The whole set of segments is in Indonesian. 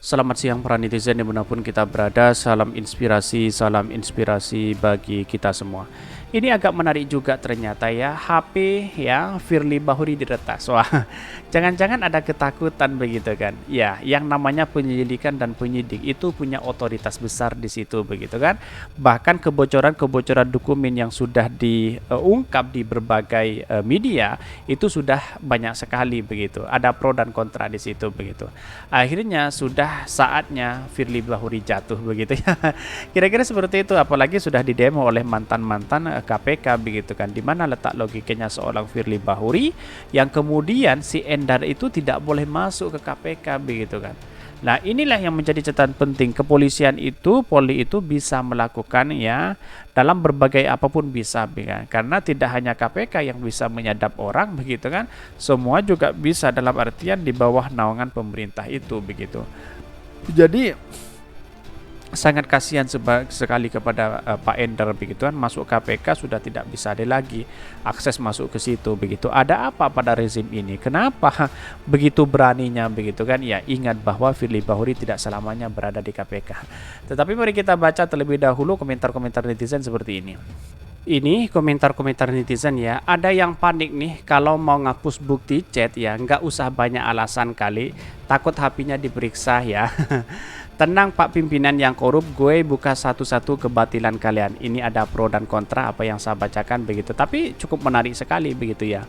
Selamat siang para netizen dimanapun kita berada, salam inspirasi bagi kita semua. Ini agak menarik juga ternyata ya, HP ya Firly Bahuri diretas. Wah, jangan-jangan ada ketakutan begitu kan? Ya, yang namanya penyelidikan dan penyidik itu punya otoritas besar di situ begitu kan? Bahkan kebocoran-kebocoran dokumen yang sudah diungkap di berbagai media itu sudah banyak sekali begitu. Ada pro dan kontra di situ begitu. Akhirnya sudah saatnya Firly Bahuri jatuh begitu ya. Kira-kira seperti itu, apalagi sudah didemo oleh mantan-mantan KPK begitu kan. Di mana letak logikanya seorang Firly Bahuri yang kemudian si Endar itu tidak boleh masuk ke KPK begitu kan. Nah, inilah yang menjadi catatan penting. Kepolisian itu, Polri itu bisa melakukan ya dalam berbagai apapun bisa, kan? Karena tidak hanya KPK yang bisa menyadap orang begitu kan, semua juga bisa dalam artian di bawah naungan pemerintah itu begitu. Jadi sangat kasihan sekali kepada Pak Endar begitu kan, masuk KPK sudah tidak bisa ada lagi akses masuk ke situ begitu. Ada apa pada rezim ini? Kenapa begitu beraninya begitu kan? Ya, ingat bahwa Firly Bahuri tidak selamanya berada di KPK. Tetapi mari kita baca terlebih dahulu komentar-komentar netizen seperti ini. Ini komentar-komentar netizen ya. Ada yang panik nih kalau mau ngapus bukti chat ya, nggak usah banyak alasan kali, takut HP-nya diperiksa ya. Tenang Pak pimpinan yang korup, gue buka satu-satu kebatilan kalian. Ini ada pro dan kontra apa yang saya bacakan begitu. Tapi cukup menarik sekali begitu ya.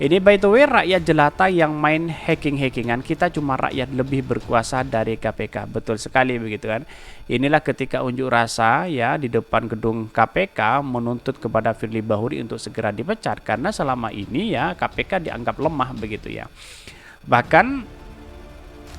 Ini by the way rakyat jelata yang main hacking-hackingan, kita cuma rakyat lebih berkuasa dari KPK. Betul sekali begitu kan. Inilah ketika unjuk rasa ya di depan gedung KPK menuntut kepada Firly Bahuri untuk segera dipecat. Karena selama ini ya KPK dianggap lemah begitu ya. Bahkan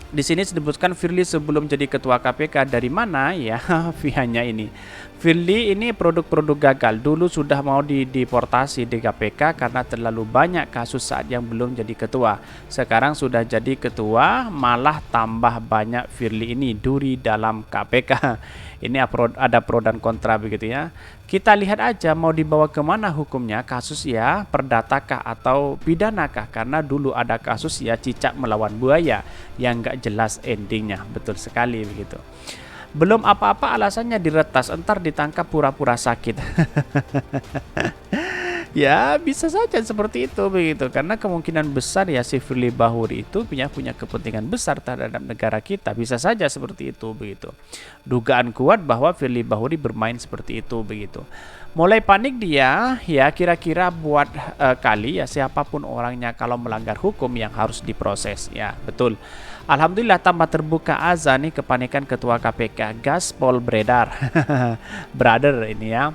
di sini disebutkan Firly sebelum jadi ketua KPK dari mana ya via-nya ini. Firly ini produk-produk gagal. Dulu sudah mau dideportasi di KPK karena terlalu banyak kasus saat yang belum jadi ketua. Sekarang sudah jadi ketua, malah tambah banyak Firly ini duri dalam KPK. Ini ada pro dan kontra begitu ya. Kita lihat aja mau dibawa kemana hukumnya, kasus ya perdatakah atau pidanakah. Karena dulu ada kasus ya cicak melawan buaya yang nggak jelas endingnya. Betul sekali begitu. Belum apa-apa alasannya diretas, entar ditangkap pura-pura sakit. Ya bisa saja seperti itu begitu, karena kemungkinan besar ya si Firly Bahuri itu punya kepentingan besar terhadap negara kita, bisa saja seperti itu begitu. Dugaan kuat bahwa Firly Bahuri bermain seperti itu begitu. Mulai panik dia ya, kira-kira buat kali ya siapapun orangnya kalau melanggar hukum yang harus diproses ya. Betul. Alhamdulillah tambah terbuka azan nih kepanikan ketua KPK, gaspol beredar. Brother ini ya.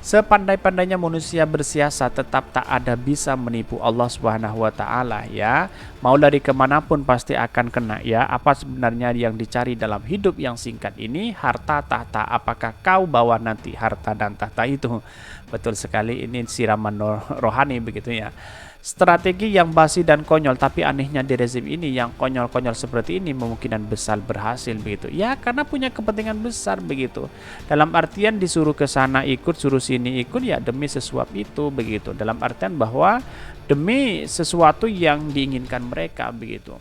Sepandai-pandainya manusia bersiasat tetap tak ada bisa menipu Allah Subhanahu wa taala ya. Mau lari kemanapun pasti akan kena ya. Apa sebenarnya yang dicari dalam hidup yang singkat ini? Harta tahta. Apakah kau bawa nanti harta dan tahta itu? Betul sekali, ini siraman rohani begitu ya. Strategi yang basi dan konyol, tapi anehnya di rezim ini yang konyol-konyol seperti ini kemungkinan besar berhasil begitu. Ya karena punya kepentingan besar begitu. Dalam artian disuruh ke sana ikut, suruh sini ikut ya demi sesuap itu begitu. Dalam artian bahwa demi sesuatu yang diinginkan mereka begitu.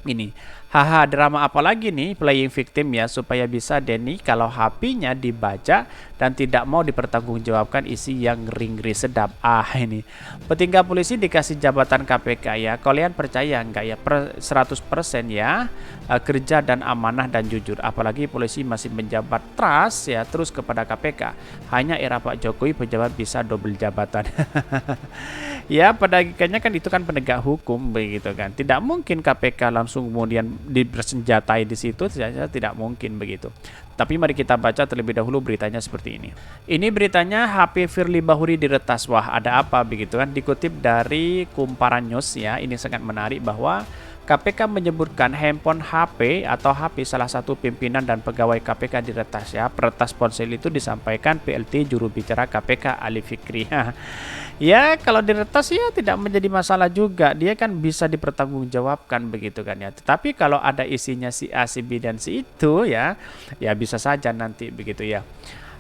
Ini haha, drama apa lagi nih playing victim ya, supaya bisa Denny kalau HP-nya dibaca dan tidak mau dipertanggungjawabkan isi yang ngeri-ngeri sedap. Ini petinggal polisi dikasih jabatan KPK ya, kalian percaya nggak ya 100% ya kerja dan amanah dan jujur, apalagi polisi masih menjabat trust ya terus kepada KPK. Hanya era Pak Jokowi pejabat bisa double jabatan. Ya pada akhirnya kan itu kan penegak hukum begitu kan, tidak mungkin KPK langsung kemudian dipersenjatai di situ, tidak mungkin begitu. Tapi mari kita baca terlebih dahulu beritanya seperti ini. Ini beritanya HP Firly Bahuri diretas. Wah ada apa begitu kan, dikutip dari Kumparan News ya. Ini sangat menarik bahwa KPK menyebutkan handphone HP atau HP salah satu pimpinan dan pegawai KPK diretas ya. Peretas ponsel itu disampaikan PLT juru bicara KPK Ali Fikri. Ya kalau diretas ya tidak menjadi masalah juga, dia kan bisa dipertanggungjawabkan begitu kan ya. Tetapi kalau ada isinya si A, si B dan si itu ya, ya bisa saja nanti begitu ya.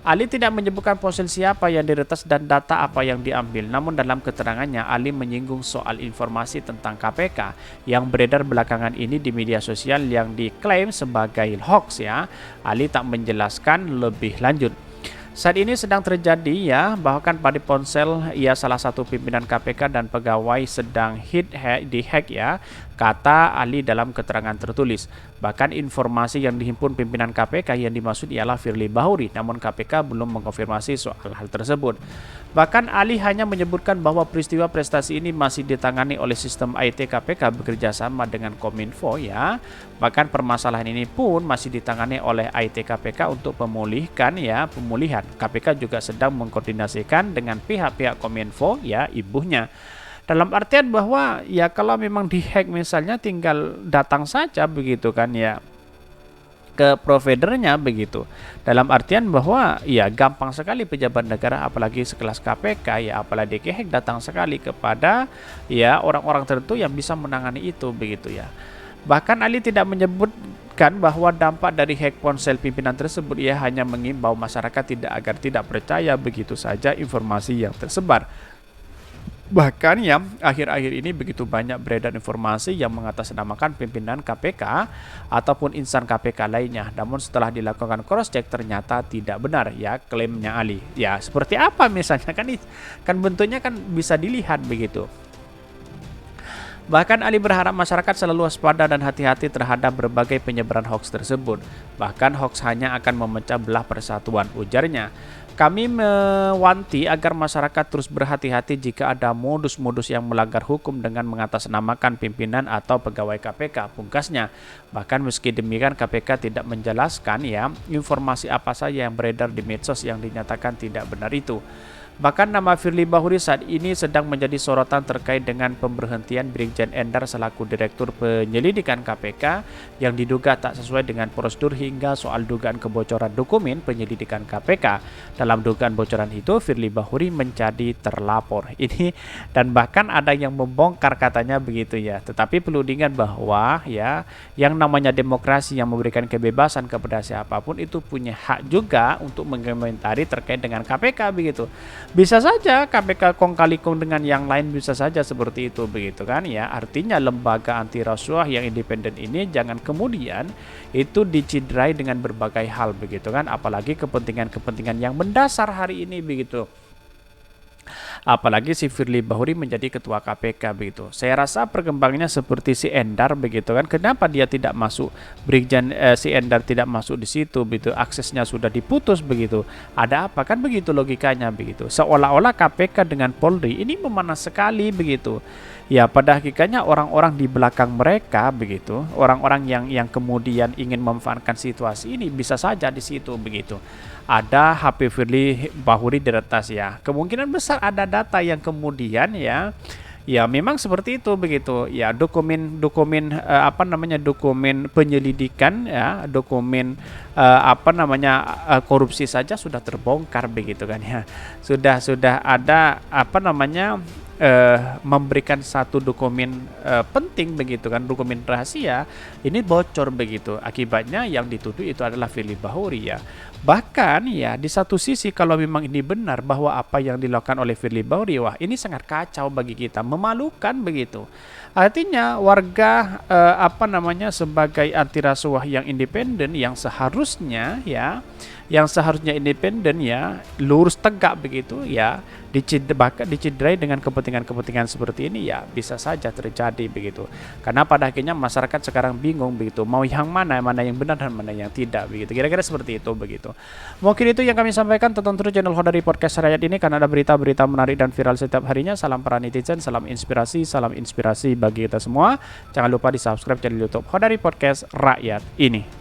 Ali tidak menyebutkan ponsel siapa yang diretas dan data apa yang diambil. Namun dalam keterangannya, Ali menyinggung soal informasi tentang KPK yang beredar belakangan ini di media sosial yang diklaim sebagai hoax ya. Ali tak menjelaskan lebih lanjut. Saat ini sedang terjadi ya, bahkan pada ponsel ia salah satu pimpinan KPK dan pegawai sedang dihack ya, kata Ali dalam keterangan tertulis. Bahkan informasi yang dihimpun pimpinan KPK yang dimaksud ialah Firly Bahuri, namun KPK belum mengkonfirmasi soal hal tersebut. Bahkan Ali hanya menyebutkan bahwa peristiwa prestasi ini masih ditangani oleh sistem IT KPK bekerja sama dengan Kominfo ya. Bahkan permasalahan ini pun masih ditangani oleh IT KPK untuk pemulihan. KPK juga sedang mengkoordinasikan dengan pihak-pihak Kominfo ya, ibunya. Dalam artian bahwa ya kalau memang dihack misalnya tinggal datang saja begitu kan ya ke providernya begitu. Dalam artian bahwa ya gampang sekali pejabat negara apalagi sekelas KPK ya, apalagi dihack datang sekali kepada ya orang-orang tertentu yang bisa menangani itu begitu ya. Bahkan Ali tidak menyebutkan bahwa dampak dari hack ponsel pimpinan tersebut. Ia hanya mengimbau masyarakat agar tidak percaya begitu saja informasi yang tersebar. Bahkan ya, akhir-akhir ini begitu banyak beredar informasi yang mengatasnamakan pimpinan KPK ataupun insan KPK lainnya. Namun setelah dilakukan cross-check ternyata tidak benar ya klaimnya Ali. Ya seperti apa misalnya kan bentuknya kan bisa dilihat begitu. Bahkan Ali berharap masyarakat selalu waspada dan hati-hati terhadap berbagai penyebaran hoax tersebut. Bahkan hoax hanya akan memecah belah persatuan, ujarnya. Kami mewanti agar masyarakat terus berhati-hati jika ada modus-modus yang melanggar hukum dengan mengatasnamakan pimpinan atau pegawai KPK, pungkasnya. Bahkan meski demikian KPK tidak menjelaskan ya informasi apa saja yang beredar di medsos yang dinyatakan tidak benar itu. Bahkan nama Firly Bahuri saat ini sedang menjadi sorotan terkait dengan pemberhentian Brigjen Endar selaku Direktur Penyelidikan KPK yang diduga tak sesuai dengan prosedur hingga soal dugaan kebocoran dokumen penyelidikan KPK. Dalam dugaan bocoran itu, Firly Bahuri menjadi terlapor. Ini dan bahkan ada yang membongkar katanya begitu ya. Tetapi perlu diingat bahwa ya yang namanya demokrasi yang memberikan kebebasan kepada siapapun itu punya hak juga untuk mengomentari terkait dengan KPK begitu. Bisa saja KPK kong kali kong dengan yang lain, bisa saja seperti itu begitu kan ya. Artinya lembaga anti rasuah yang independen ini jangan kemudian itu dicidrai dengan berbagai hal begitu kan, apalagi kepentingan-kepentingan yang mendasar hari ini begitu. Apalagi si Firly Bahuri menjadi ketua KPK begitu. Saya rasa perkembangannya seperti si Endar begitu kan. Kenapa dia tidak masuk si Endar tidak masuk di situ begitu. Aksesnya sudah diputus begitu. Ada apa kan begitu logikanya begitu. Seolah-olah KPK dengan Polri ini memanas sekali begitu. Ya pada hakikatnya orang-orang di belakang mereka begitu, orang-orang yang kemudian ingin memanfaatkan situasi ini bisa saja di situ begitu. Ada HP Firly Bahuri diretas ya. Kemungkinan besar ada data yang kemudian ya memang seperti itu begitu. Ya dokumen penyelidikan ya, dokumen korupsi saja sudah terbongkar begitu kan ya. Sudah ada memberikan satu dokumen penting begitu kan, dokumen rahasia ini bocor begitu. Akibatnya yang dituduh itu adalah Firly Bahuri ya. Bahkan ya di satu sisi kalau memang ini benar bahwa apa yang dilakukan oleh Firly Bahuri, wah ini sangat kacau bagi kita, memalukan begitu. Artinya warga sebagai anti rasuah yang independen yang seharusnya independen ya, lurus tegak begitu ya, dicidrai dengan kepentingan-kepentingan seperti ini ya bisa saja terjadi begitu. Karena pada akhirnya masyarakat sekarang bingung begitu, mau yang mana yang benar dan mana yang tidak begitu. Kira-kira seperti itu begitu. Mungkin itu yang kami sampaikan. Tonton terus channel Hodari Podcast Rakyat ini karena ada berita-berita menarik dan viral setiap harinya. Salam para netizen, salam inspirasi bagi kita semua. Jangan lupa di subscribe channel YouTube Hodari Podcast Rakyat ini.